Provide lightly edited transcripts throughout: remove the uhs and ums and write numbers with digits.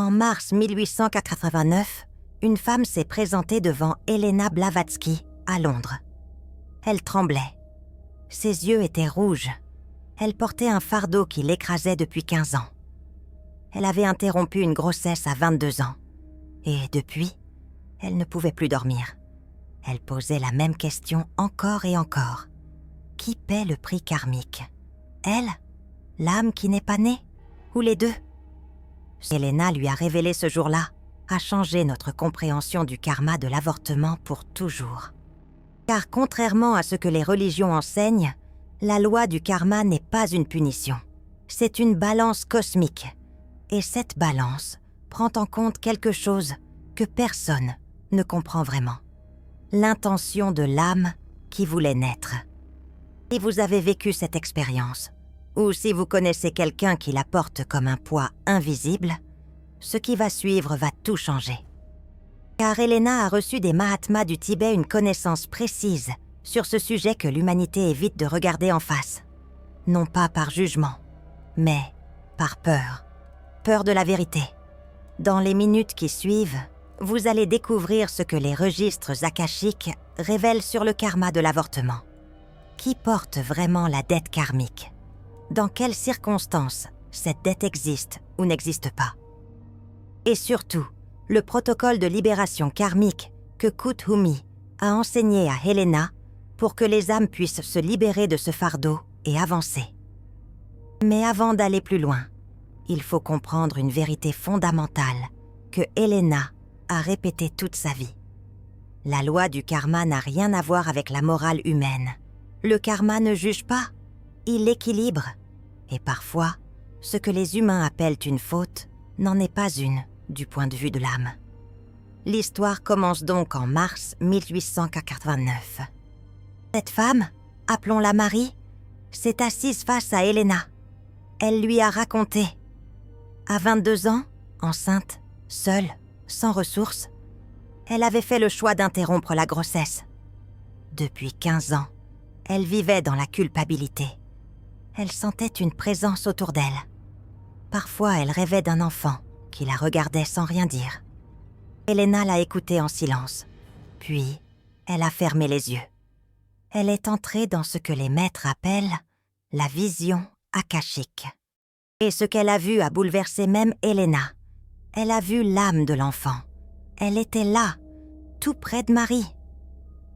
En mars 1889, une femme s'est présentée devant Helena Blavatsky, à Londres. Elle tremblait. Ses yeux étaient rouges. Elle portait un fardeau qui l'écrasait depuis 15 ans. Elle avait interrompu une grossesse à 22 ans. Et depuis, elle ne pouvait plus dormir. Elle posait la même question encore et encore. Qui paie le prix karmique? Elle? L'âme qui n'est pas née? Ou les deux? Helena lui a révélé ce jour-là, a changé notre compréhension du karma de l'avortement pour toujours. Car contrairement à ce que les religions enseignent, la loi du karma n'est pas une punition. C'est une balance cosmique. Et cette balance prend en compte quelque chose que personne ne comprend vraiment. L'intention de l'âme qui voulait naître. Si vous avez vécu cette expérience, ou si vous connaissez quelqu'un qui la porte comme un poids invisible, ce qui va suivre va tout changer. Car Helena a reçu des Mahatmas du Tibet une connaissance précise sur ce sujet que l'humanité évite de regarder en face. Non pas par jugement, mais par peur. Peur de la vérité. Dans les minutes qui suivent, vous allez découvrir ce que les registres akashiques révèlent sur le karma de l'avortement. Qui porte vraiment la dette karmique? Dans quelles circonstances cette dette existe ou n'existe pas? Et surtout, le protocole de libération karmique que Kuthumi a enseigné à Helena pour que les âmes puissent se libérer de ce fardeau et avancer. Mais avant d'aller plus loin, il faut comprendre une vérité fondamentale que Helena a répétée toute sa vie. La loi du karma n'a rien à voir avec la morale humaine. Le karma ne juge pas, il équilibre. Et parfois, ce que les humains appellent une faute n'en est pas une du point de vue de l'âme. L'histoire commence donc en mars 1889. Cette femme, appelons-la Marie, s'est assise face à Helena. Elle lui a raconté. À 22 ans, enceinte, seule, sans ressources, elle avait fait le choix d'interrompre la grossesse. Depuis 15 ans, elle vivait dans la culpabilité. Elle sentait une présence autour d'elle. Parfois, elle rêvait d'un enfant qui la regardait sans rien dire. Helena l'a écoutée en silence. Puis, elle a fermé les yeux. Elle est entrée dans ce que les maîtres appellent la vision akashique. Et ce qu'elle a vu a bouleversé même Helena. Elle a vu l'âme de l'enfant. Elle était là, tout près de Marie.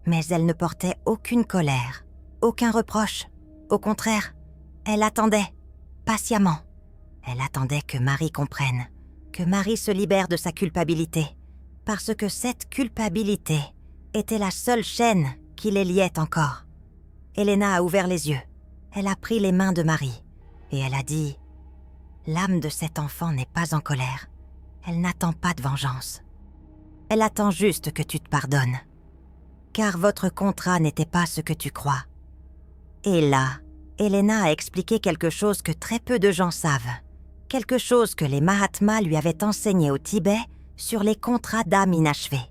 Mais elle ne portait aucune colère, aucun reproche. Au contraire, elle attendait, patiemment. Elle attendait que Marie comprenne, que Marie se libère de sa culpabilité, parce que cette culpabilité était la seule chaîne qui les liait encore. Helena a ouvert les yeux. Elle a pris les mains de Marie et elle a dit « L'âme de cet enfant n'est pas en colère. Elle n'attend pas de vengeance. Elle attend juste que tu te pardonnes. Car votre contrat n'était pas ce que tu crois. » Et là, Helena a expliqué quelque chose que très peu de gens savent. Quelque chose que les Mahatmas lui avaient enseigné au Tibet sur les contrats d'âme inachevés.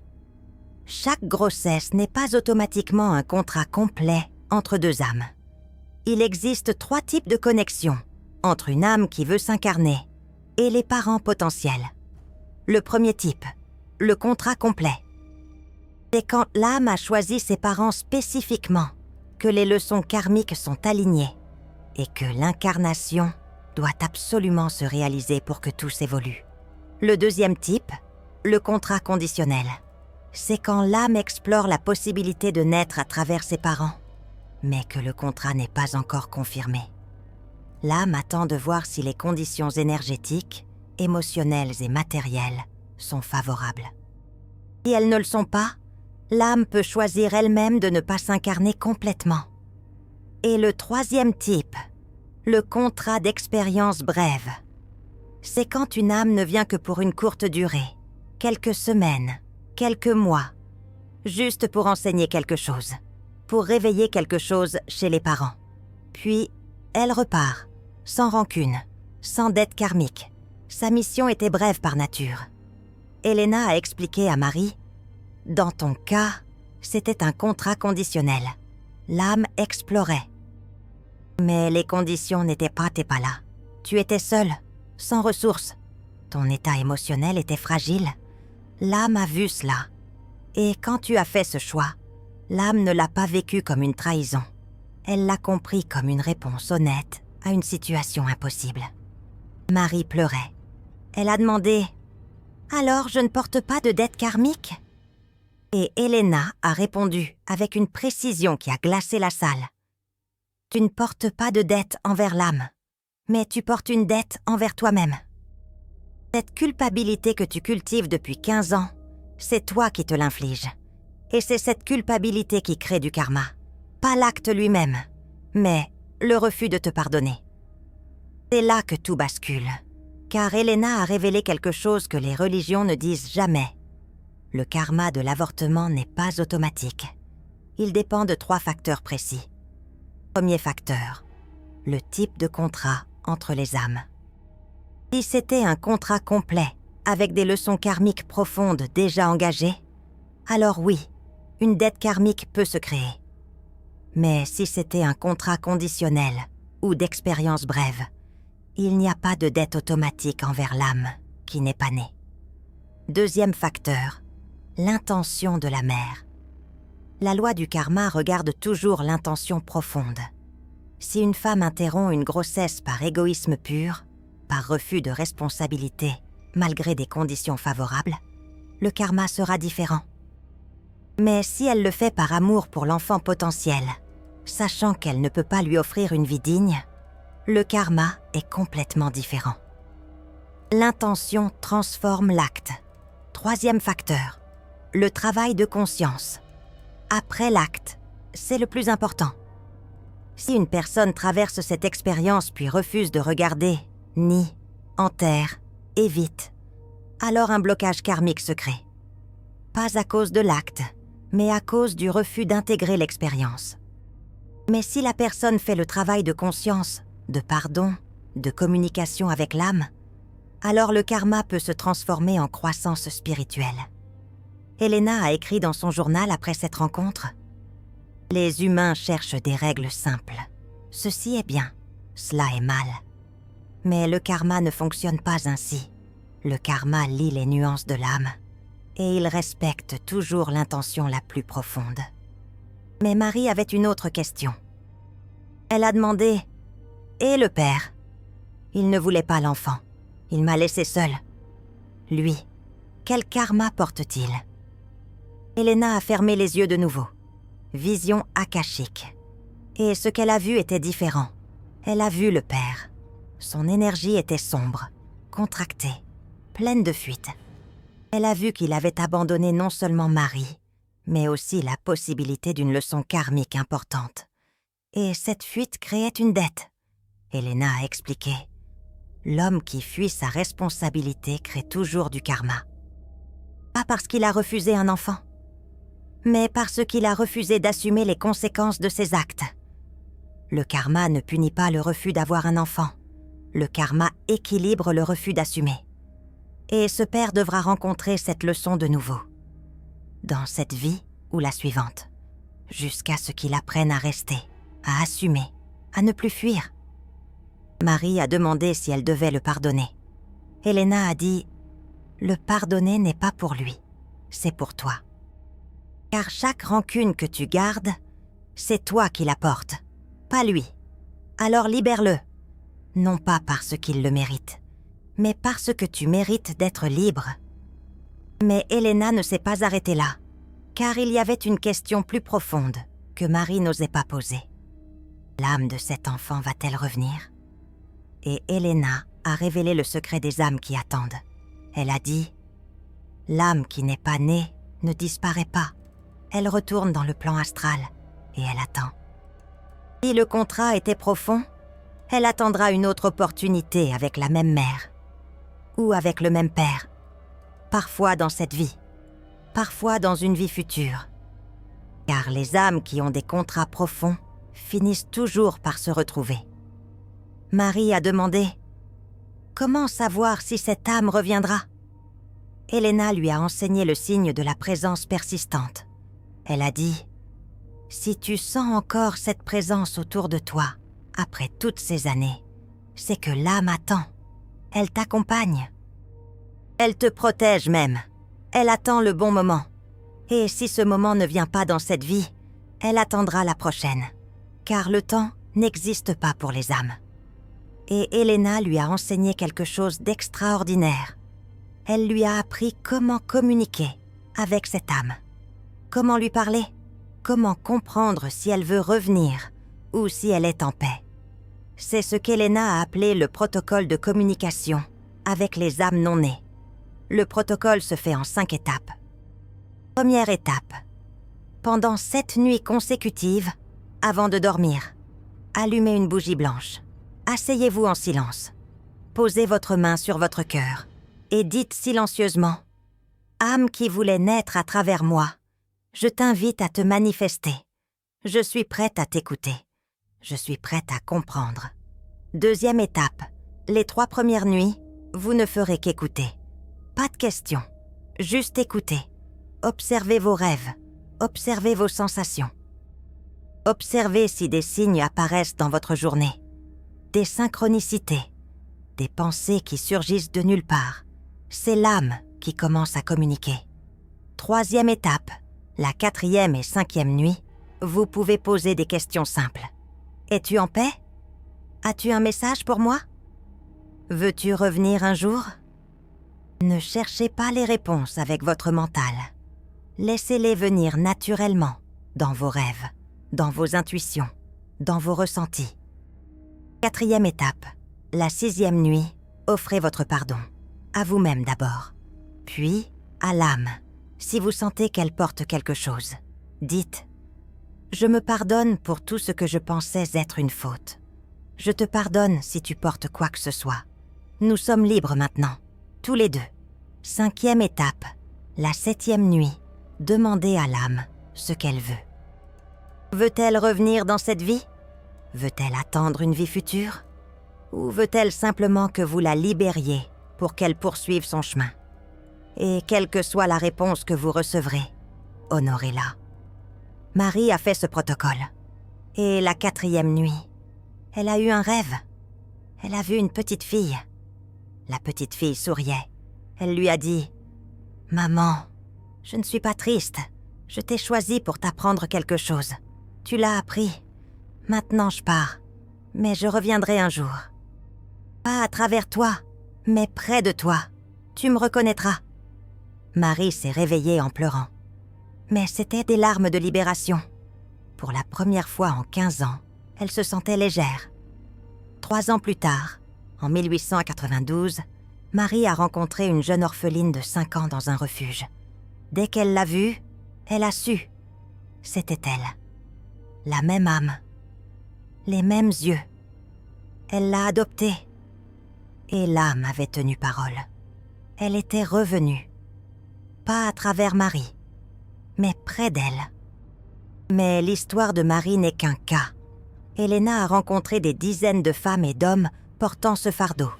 Chaque grossesse n'est pas automatiquement un contrat complet entre deux âmes. Il existe 3 types de connexions entre une âme qui veut s'incarner et les parents potentiels. Le premier type, le contrat complet. C'est quand l'âme a choisi ses parents spécifiquement, que les leçons karmiques sont alignées et que l'incarnation doit absolument se réaliser pour que tout s'évolue. Le deuxième type, le contrat conditionnel. C'est quand l'âme explore la possibilité de naître à travers ses parents, mais que le contrat n'est pas encore confirmé. L'âme attend de voir si les conditions énergétiques, émotionnelles et matérielles sont favorables. Si elles ne le sont pas, l'âme peut choisir elle-même de ne pas s'incarner complètement. Et le troisième type, le contrat d'expérience brève. C'est quand une âme ne vient que pour une courte durée, quelques semaines, quelques mois, juste pour enseigner quelque chose, pour réveiller quelque chose chez les parents. Puis, elle repart, sans rancune, sans dette karmique. Sa mission était brève par nature. Helena a expliqué à Marie, « Dans ton cas, c'était un contrat conditionnel. L'âme explorait. Mais les conditions n'étaient pas là. Tu étais seule, sans ressources. Ton état émotionnel était fragile. L'âme a vu cela. Et quand tu as fait ce choix, l'âme ne l'a pas vécu comme une trahison. Elle l'a compris comme une réponse honnête à une situation impossible. Marie pleurait. Elle a demandé « Alors, je ne porte pas de dette karmique ?» Et Elena a répondu avec une précision qui a glacé la salle. « Tu ne portes pas de dette envers l'âme, mais tu portes une dette envers toi-même. Cette culpabilité que tu cultives depuis 15 ans, c'est toi qui te l'infliges. Et c'est cette culpabilité qui crée du karma. Pas l'acte lui-même, mais le refus de te pardonner. » C'est là que tout bascule, car Elena a révélé quelque chose que les religions ne disent jamais. Le karma de l'avortement n'est pas automatique. Il dépend de 3 facteurs précis. Premier facteur, le type de contrat entre les âmes. Si c'était un contrat complet, avec des leçons karmiques profondes déjà engagées, alors oui, une dette karmique peut se créer. Mais si c'était un contrat conditionnel ou d'expérience brève, il n'y a pas de dette automatique envers l'âme qui n'est pas née. Deuxième facteur, l'intention de la mère. La loi du karma regarde toujours l'intention profonde. Si une femme interrompt une grossesse par égoïsme pur, par refus de responsabilité, malgré des conditions favorables, le karma sera différent. Mais si elle le fait par amour pour l'enfant potentiel, sachant qu'elle ne peut pas lui offrir une vie digne, le karma est complètement différent. L'intention transforme l'acte. Troisième facteur, le travail de conscience. Après l'acte, c'est le plus important. Si une personne traverse cette expérience puis refuse de regarder, nie, enterre, évite, alors un blocage karmique se crée. Pas à cause de l'acte, mais à cause du refus d'intégrer l'expérience. Mais si la personne fait le travail de conscience, de pardon, de communication avec l'âme, alors le karma peut se transformer en croissance spirituelle. Elena a écrit dans son journal après cette rencontre « Les humains cherchent des règles simples. Ceci est bien, cela est mal. Mais le karma ne fonctionne pas ainsi. Le karma lit les nuances de l'âme et il respecte toujours l'intention la plus profonde. » Mais Marie avait une autre question. Elle a demandé « Et le père ? Il ne voulait pas l'enfant. Il m'a laissé seule. Lui, quel karma porte-t-il ?» Elena a fermé les yeux de nouveau. Vision akashique. Et ce qu'elle a vu était différent. Elle a vu le père. Son énergie était sombre, contractée, pleine de fuite. Elle a vu qu'il avait abandonné non seulement Marie, mais aussi la possibilité d'une leçon karmique importante. Et cette fuite créait une dette. Elena a expliqué. L'homme qui fuit sa responsabilité crée toujours du karma. Pas parce qu'il a refusé un enfant, mais parce qu'il a refusé d'assumer les conséquences de ses actes. Le karma ne punit pas le refus d'avoir un enfant. Le karma équilibre le refus d'assumer. Et ce père devra rencontrer cette leçon de nouveau. Dans cette vie ou la suivante. Jusqu'à ce qu'il apprenne à rester, à assumer, à ne plus fuir. Marie a demandé si elle devait le pardonner. Elena a dit « Le pardonner n'est pas pour lui, c'est pour toi. Car chaque rancune que tu gardes, c'est toi qui la portes, pas lui. Alors libère-le, non pas parce qu'il le mérite, mais parce que tu mérites d'être libre. » Mais Elena ne s'est pas arrêtée là, car il y avait une question plus profonde que Marie n'osait pas poser. L'âme de cet enfant va-t-elle revenir ? Et Elena a révélé le secret des âmes qui attendent. Elle a dit « L'âme qui n'est pas née ne disparaît pas. Elle retourne dans le plan astral et elle attend. Si le contrat était profond, elle attendra une autre opportunité avec la même mère ou avec le même père. Parfois dans cette vie, parfois dans une vie future. Car les âmes qui ont des contrats profonds finissent toujours par se retrouver. » Marie a demandé « Comment savoir si cette âme reviendra ?» Elena lui a enseigné le signe de la présence persistante. Elle a dit « Si tu sens encore cette présence autour de toi, après toutes ces années, c'est que l'âme attend. Elle t'accompagne. Elle te protège même. Elle attend le bon moment. Et si ce moment ne vient pas dans cette vie, elle attendra la prochaine. Car le temps n'existe pas pour les âmes. Et Elena lui a enseigné quelque chose d'extraordinaire. Elle lui a appris comment communiquer avec cette âme. Comment lui parler, comment comprendre si elle veut revenir ou si elle est en paix. C'est ce qu'Elena a appelé le protocole de communication avec les âmes non nées. Le protocole se fait en 5 étapes. Première étape. Pendant 7 nuits consécutives, avant de dormir, allumez une bougie blanche. Asseyez-vous en silence. Posez votre main sur votre cœur et dites silencieusement « Âme qui voulait naître à travers moi, je t'invite à te manifester. Je suis prête à t'écouter. Je suis prête à comprendre. » Deuxième étape. Les 3 premières nuits, vous ne ferez qu'écouter. Pas de questions, juste écouter. Observez vos rêves, observez vos sensations. Observez si des signes apparaissent dans votre journée. Des synchronicités, des pensées qui surgissent de nulle part. C'est l'âme qui commence à communiquer. Troisième étape, la 4e et 5e nuit, vous pouvez poser des questions simples. Es-tu en paix? As-tu un message pour moi? Veux-tu revenir un jour? Ne cherchez pas les réponses avec votre mental. Laissez-les venir naturellement dans vos rêves, dans vos intuitions, dans vos ressentis. 4e étape, la 6e nuit, offrez votre pardon. À vous-même d'abord, puis à l'âme, si vous sentez qu'elle porte quelque chose. Dites « Je me pardonne pour tout ce que je pensais être une faute. Je te pardonne si tu portes quoi que ce soit. Nous sommes libres maintenant, tous les deux. » 5e étape, la 7e nuit, demandez à l'âme ce qu'elle veut. Veut-elle revenir dans cette vie? Veut-elle attendre une vie future? Ou veut-elle simplement que vous la libériez pour qu'elle poursuive son chemin? Et quelle que soit la réponse que vous recevrez, honorez-la. Marie a fait ce protocole. Et la 4e nuit, elle a eu un rêve. Elle a vu une petite fille. La petite fille souriait. Elle lui a dit « Maman, je ne suis pas triste. Je t'ai choisi pour t'apprendre quelque chose. Tu l'as appris. Maintenant je pars, mais je reviendrai un jour. Pas à travers toi, mais près de toi. Tu me reconnaîtras. » Marie s'est réveillée en pleurant. Mais c'était des larmes de libération. Pour la première fois en 15 ans, elle se sentait légère. 3 ans plus tard, en 1892, Marie a rencontré une jeune orpheline de 5 ans dans un refuge. Dès qu'elle l'a vue, elle a su. C'était elle. La même âme. Les mêmes yeux. Elle l'a adoptée. Et l'âme avait tenu parole. Elle était revenue. Pas à travers Marie, mais près d'elle. Mais l'histoire de Marie n'est qu'un cas. Elena a rencontré des dizaines de femmes et d'hommes portant ce fardeau.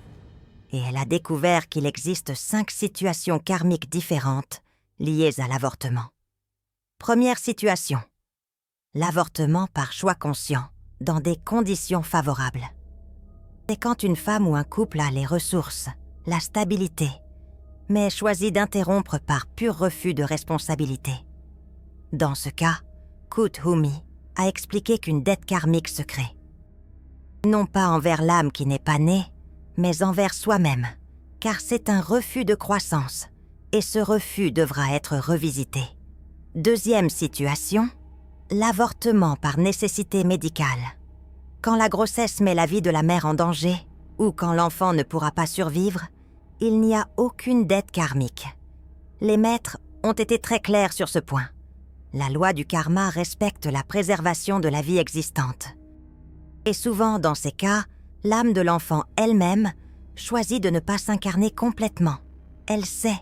Et elle a découvert qu'il existe 5 situations karmiques différentes liées à l'avortement. Première situation. L'avortement par choix conscient, dans des conditions favorables. C'est quand une femme ou un couple a les ressources, la stabilité, mais choisit d'interrompre par pur refus de responsabilité. Dans ce cas, Kuthumi a expliqué qu'une dette karmique se crée. Non pas envers l'âme qui n'est pas née, mais envers soi-même, car c'est un refus de croissance, et ce refus devra être revisité. Deuxième situation, l'avortement par nécessité médicale. Quand la grossesse met la vie de la mère en danger, ou quand l'enfant ne pourra pas survivre, il n'y a aucune dette karmique. Les maîtres ont été très clairs sur ce point. La loi du karma respecte la préservation de la vie existante. Et souvent, dans ces cas, l'âme de l'enfant elle-même choisit de ne pas s'incarner complètement. Elle sait,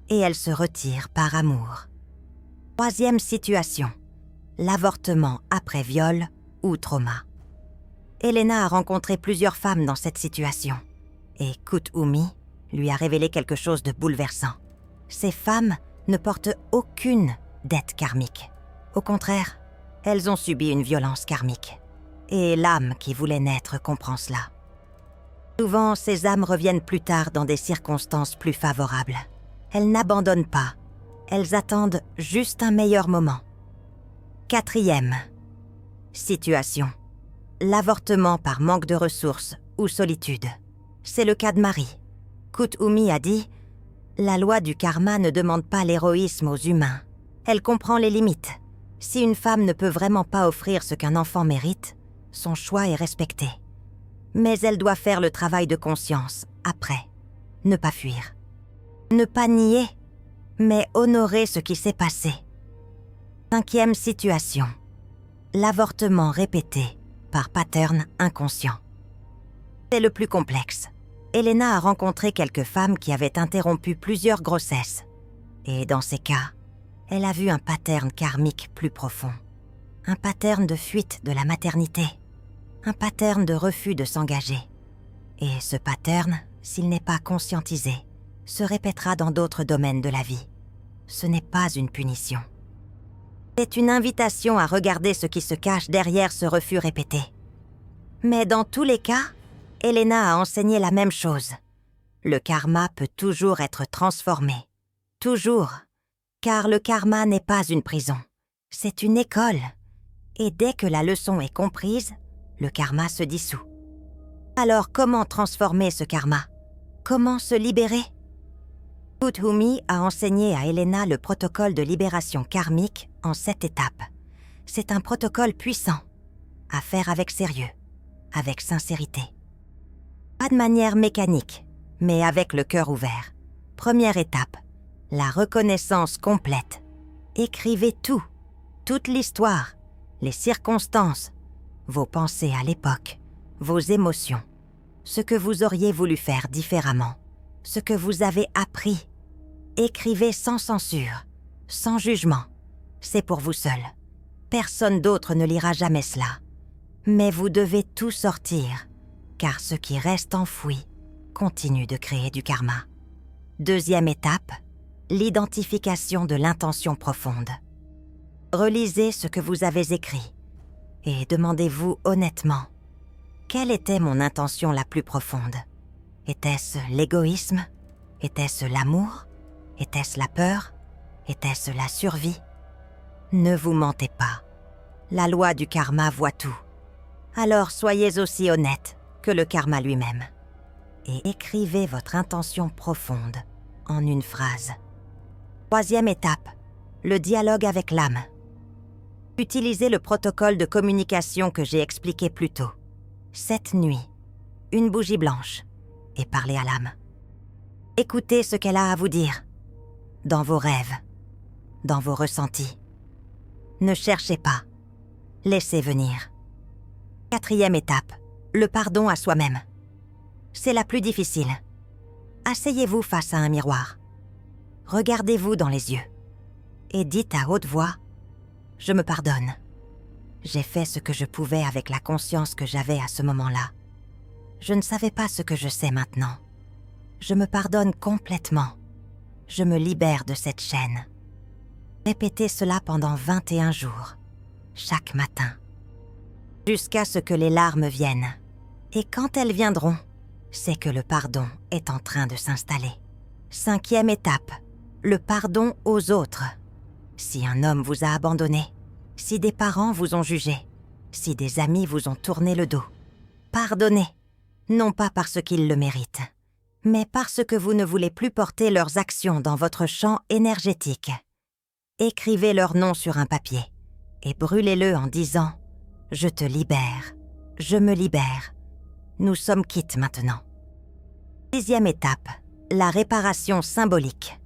et elle se retire par amour. Troisième situation, l'avortement après viol ou trauma. Elena a rencontré plusieurs femmes dans cette situation, et Kuthumi lui a révélé quelque chose de bouleversant. Ces femmes ne portent aucune dette karmique. Au contraire, elles ont subi une violence karmique. Et l'âme qui voulait naître comprend cela. Souvent, ces âmes reviennent plus tard dans des circonstances plus favorables. Elles n'abandonnent pas. Elles attendent juste un meilleur moment. 4e situation. L'avortement par manque de ressources ou solitude. C'est le cas de Marie. Kuthumi a dit « La loi du karma ne demande pas l'héroïsme aux humains. Elle comprend les limites. Si une femme ne peut vraiment pas offrir ce qu'un enfant mérite, son choix est respecté. Mais elle doit faire le travail de conscience, après. Ne pas fuir. Ne pas nier, mais honorer ce qui s'est passé. 5e situation. L'avortement répété par pattern inconscient. C'est le plus complexe. Elena a rencontré quelques femmes qui avaient interrompu plusieurs grossesses. Et dans ces cas, elle a vu un pattern karmique plus profond. Un pattern de fuite de la maternité. Un pattern de refus de s'engager. Et ce pattern, s'il n'est pas conscientisé, se répétera dans d'autres domaines de la vie. Ce n'est pas une punition. C'est une invitation à regarder ce qui se cache derrière ce refus répété. Mais dans tous les cas, Elena a enseigné la même chose. Le karma peut toujours être transformé. Toujours. Car le karma n'est pas une prison. C'est une école. Et dès que la leçon est comprise, le karma se dissout. Alors comment transformer ce karma? Comment se libérer? Kuthumi a enseigné à Elena le protocole de libération karmique en 7 étapes. C'est un protocole puissant, à faire avec sérieux, avec sincérité. Pas de manière mécanique, mais avec le cœur ouvert. Première étape, la reconnaissance complète. Écrivez tout, toute l'histoire, les circonstances, vos pensées à l'époque, vos émotions, ce que vous auriez voulu faire différemment, ce que vous avez appris. Écrivez sans censure, sans jugement. C'est pour vous seul. Personne d'autre ne lira jamais cela. Mais vous devez tout sortir, car ce qui reste enfoui continue de créer du karma. 2e étape, l'identification de l'intention profonde. Relisez ce que vous avez écrit et demandez-vous honnêtement, quelle était mon intention la plus profonde? Était-ce l'égoïsme? Était-ce l'amour? Était-ce la peur? Était-ce la survie? Ne vous mentez pas. La loi du karma voit tout. Alors soyez aussi honnête que le karma lui-même. Et écrivez votre intention profonde en une phrase. 3e étape, le dialogue avec l'âme. Utilisez le protocole de communication que j'ai expliqué plus tôt. 7 nuits, une bougie blanche, et parlez à l'âme. Écoutez ce qu'elle a à vous dire. Dans vos rêves, dans vos ressentis. Ne cherchez pas, laissez venir. 4e étape, le pardon à soi-même. C'est la plus difficile. Asseyez-vous face à un miroir. Regardez-vous dans les yeux. Et dites à haute voix, « Je me pardonne. J'ai fait ce que je pouvais avec la conscience que j'avais à ce moment-là. Je ne savais pas ce que je sais maintenant. Je me pardonne complètement. Je me libère de cette chaîne. » Répétez cela pendant 21 jours, chaque matin, jusqu'à ce que les larmes viennent. Et quand elles viendront, c'est que le pardon est en train de s'installer. 5e étape, le pardon aux autres. Si un homme vous a abandonné, si des parents vous ont jugé, si des amis vous ont tourné le dos, pardonnez, non pas parce qu'ils le méritent, mais parce que vous ne voulez plus porter leurs actions dans votre champ énergétique. Écrivez leur nom sur un papier et brûlez-le en disant « Je te libère, je me libère, nous sommes quittes maintenant ». 6e étape, la réparation symbolique.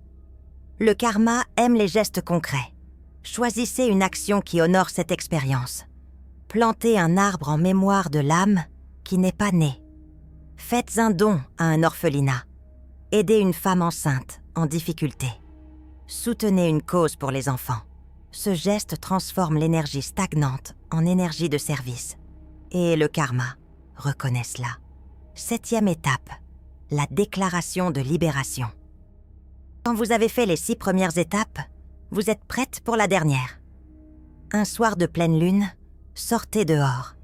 Le karma aime les gestes concrets. Choisissez une action qui honore cette expérience. Plantez un arbre en mémoire de l'âme qui n'est pas née. Faites un don à un orphelinat. Aidez une femme enceinte en difficulté. Soutenez une cause pour les enfants. Ce geste transforme l'énergie stagnante en énergie de service. Et le karma reconnaît cela. 7e étape, la déclaration de libération. Quand vous avez fait les 6 premières étapes, vous êtes prête pour la dernière. Un soir de pleine lune, sortez dehors.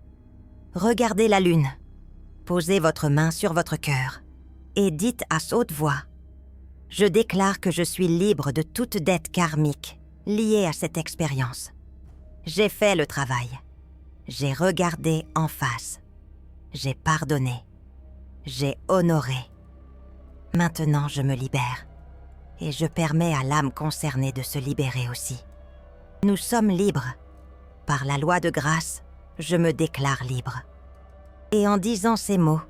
Regardez la lune. posez votre main sur votre cœur et dites à haute voix « Je déclare que je suis libre de toute dette karmique liée à cette expérience. J'ai fait le travail. J'ai regardé en face. J'ai pardonné. J'ai honoré. Maintenant, je me libère. Et je permets à l'âme concernée de se libérer aussi. Nous sommes libres. Par la loi de grâce, je me déclare libre. » Et en disant ces mots,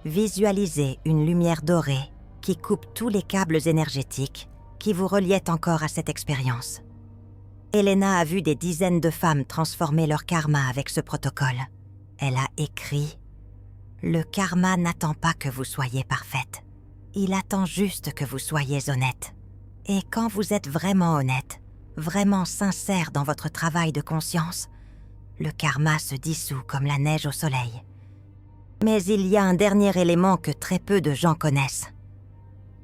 visualisez une lumière dorée qui coupe tous les câbles énergétiques qui vous reliaient encore à cette expérience. Elena a vu des dizaines de femmes transformer leur karma avec ce protocole. Elle a écrit « Le karma n'attend pas que vous soyez parfaite. Il attend juste que vous soyez honnête. Et quand vous êtes vraiment honnête, vraiment sincère dans votre travail de conscience, le karma se dissout comme la neige au soleil. » Mais il y a un dernier élément que très peu de gens connaissent.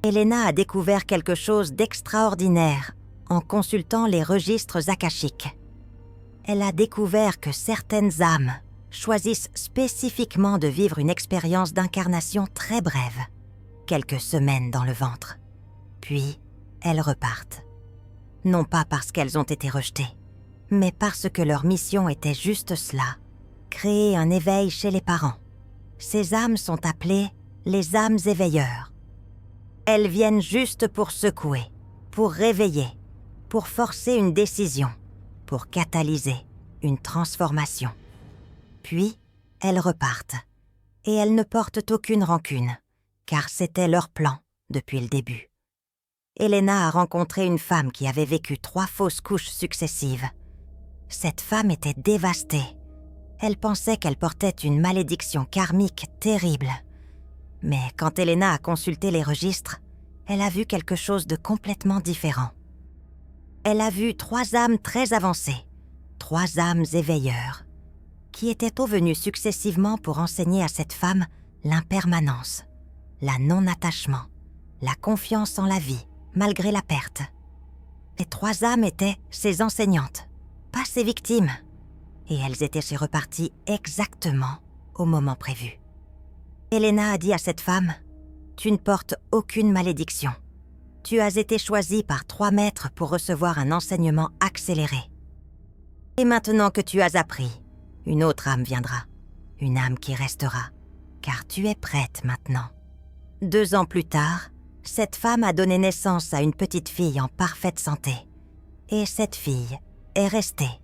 Elena a découvert quelque chose d'extraordinaire en consultant les registres akashiques. Elle a découvert que certaines âmes choisissent spécifiquement de vivre une expérience d'incarnation très brève, quelques semaines dans le ventre. Puis, elles repartent. Non pas parce qu'elles ont été rejetées, mais parce que leur mission était juste cela, créer un éveil chez les parents. Ces âmes sont appelées les âmes éveilleurs. Elles viennent juste pour secouer, pour réveiller, pour forcer une décision, pour catalyser une transformation. Puis, elles repartent, et elles ne portent aucune rancune, car c'était leur plan depuis le début. Elena a rencontré une femme qui avait vécu 3 fausses couches successives. Cette femme était dévastée. Elle pensait qu'elle portait une malédiction karmique terrible. Mais quand Elena a consulté les registres, elle a vu quelque chose de complètement différent. Elle a vu 3 âmes très avancées, 3 âmes éveilleurs, qui étaient venus successivement pour enseigner à cette femme l'impermanence, la non-attachement, la confiance en la vie, malgré la perte. Les 3 âmes étaient ses enseignantes, pas ses victimes. Et elles étaient reparties exactement au moment prévu. Elena a dit à cette femme « Tu ne portes aucune malédiction. Tu as été choisie par 3 maîtres pour recevoir un enseignement accéléré. Et maintenant que tu as appris, une autre âme viendra, une âme qui restera, car tu es prête maintenant. » 2 ans plus tard, cette femme a donné naissance à une petite fille en parfaite santé. Et cette fille est restée.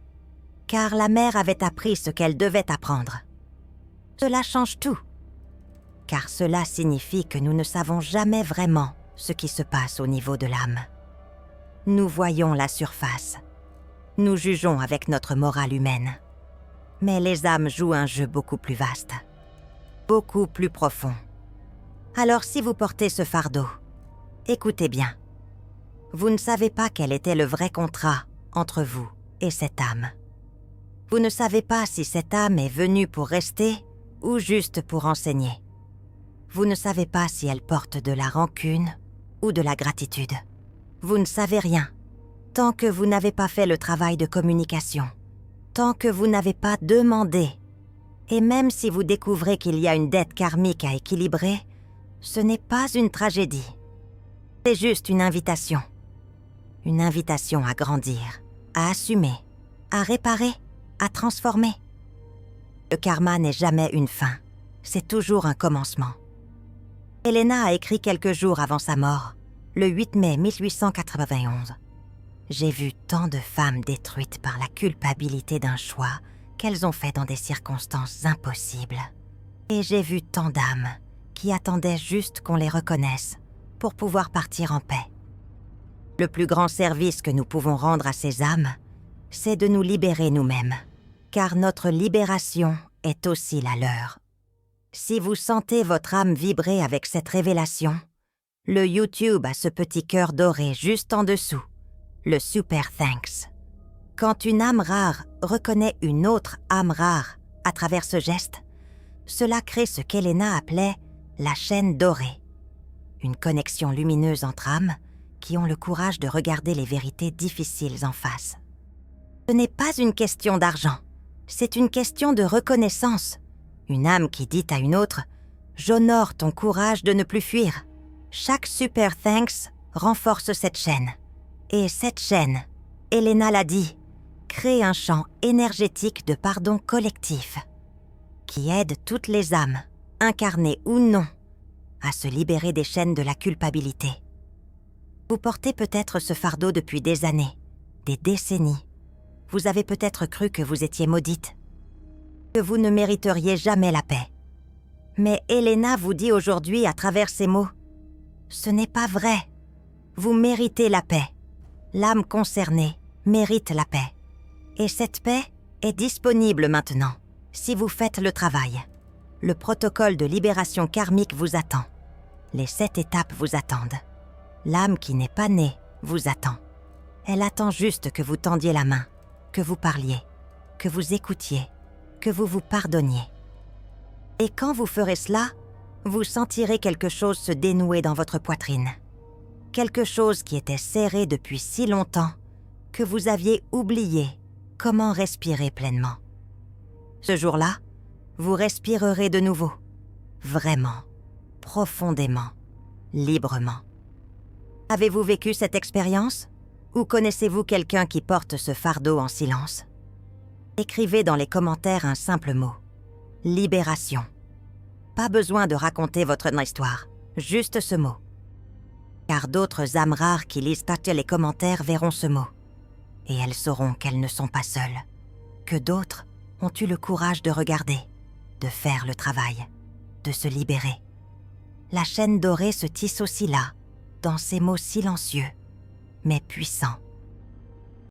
Car la mère avait appris ce qu'elle devait apprendre. Cela change tout, car cela signifie que nous ne savons jamais vraiment ce qui se passe au niveau de l'âme. Nous voyons la surface. Nous jugeons avec notre morale humaine. Mais les âmes jouent un jeu beaucoup plus vaste, beaucoup plus profond. Alors si vous portez ce fardeau, écoutez bien. Vous ne savez pas quel était le vrai contrat entre vous et cette âme. Vous ne savez pas si cette âme est venue pour rester ou juste pour enseigner. Vous ne savez pas si elle porte de la rancune ou de la gratitude. Vous ne savez rien tant que vous n'avez pas fait le travail de communication, tant que vous n'avez pas demandé. Et même si vous découvrez qu'il y a une dette karmique à équilibrer, ce n'est pas une tragédie. C'est juste une invitation. Une invitation à grandir, à assumer, à réparer, à transformer. Le karma n'est jamais une fin, c'est toujours un commencement. Elena a écrit quelques jours avant sa mort, le 8 mai 1891. J'ai vu tant de femmes détruites par la culpabilité d'un choix qu'elles ont fait dans des circonstances impossibles. Et j'ai vu tant d'âmes qui attendaient juste qu'on les reconnaisse pour pouvoir partir en paix. Le plus grand service que nous pouvons rendre à ces âmes, c'est de nous libérer nous-mêmes, car notre libération est aussi la leur. Si vous sentez votre âme vibrer avec cette révélation, le YouTube a ce petit cœur doré juste en dessous, le Super Thanks. Quand une âme rare reconnaît une autre âme rare à travers ce geste, cela crée ce qu'Elena appelait la chaîne dorée, une connexion lumineuse entre âmes qui ont le courage de regarder les vérités difficiles en face. Ce n'est pas une question d'argent, c'est une question de reconnaissance. Une âme qui dit à une autre J'honore ton courage de ne plus fuir. Chaque super thanks renforce cette chaîne. Et cette chaîne, Elena l'a dit, crée un champ énergétique de pardon collectif qui aide toutes les âmes, incarnées ou non, à se libérer des chaînes de la culpabilité. Vous portez peut-être ce fardeau depuis des années, des décennies. Vous avez peut-être cru que vous étiez maudite, que vous ne mériteriez jamais la paix. Mais Elena vous dit aujourd'hui à travers ces mots, ce n'est pas vrai. Vous méritez la paix. L'âme concernée mérite la paix. Et cette paix est disponible maintenant, si vous faites le travail. Le protocole de libération karmique vous attend. Les 7 étapes vous attendent. L'âme qui n'est pas née vous attend. Elle attend juste que vous tendiez la main, que vous parliez, que vous écoutiez, que vous vous pardonniez. Et quand vous ferez cela, vous sentirez quelque chose se dénouer dans votre poitrine. Quelque chose qui était serré depuis si longtemps que vous aviez oublié comment respirer pleinement. Ce jour-là, vous respirerez de nouveau, vraiment, profondément, librement. Avez-vous vécu cette expérience? Ou connaissez-vous quelqu'un qui porte ce fardeau en silence? Écrivez dans les commentaires un simple mot. Libération. Pas besoin de raconter votre histoire, juste ce mot. Car d'autres âmes rares qui lisent les commentaires verront ce mot. Et elles sauront qu'elles ne sont pas seules. Que d'autres ont eu le courage de regarder, de faire le travail, de se libérer. La chaîne dorée se tisse aussi là, dans ces mots silencieux, mais puissants.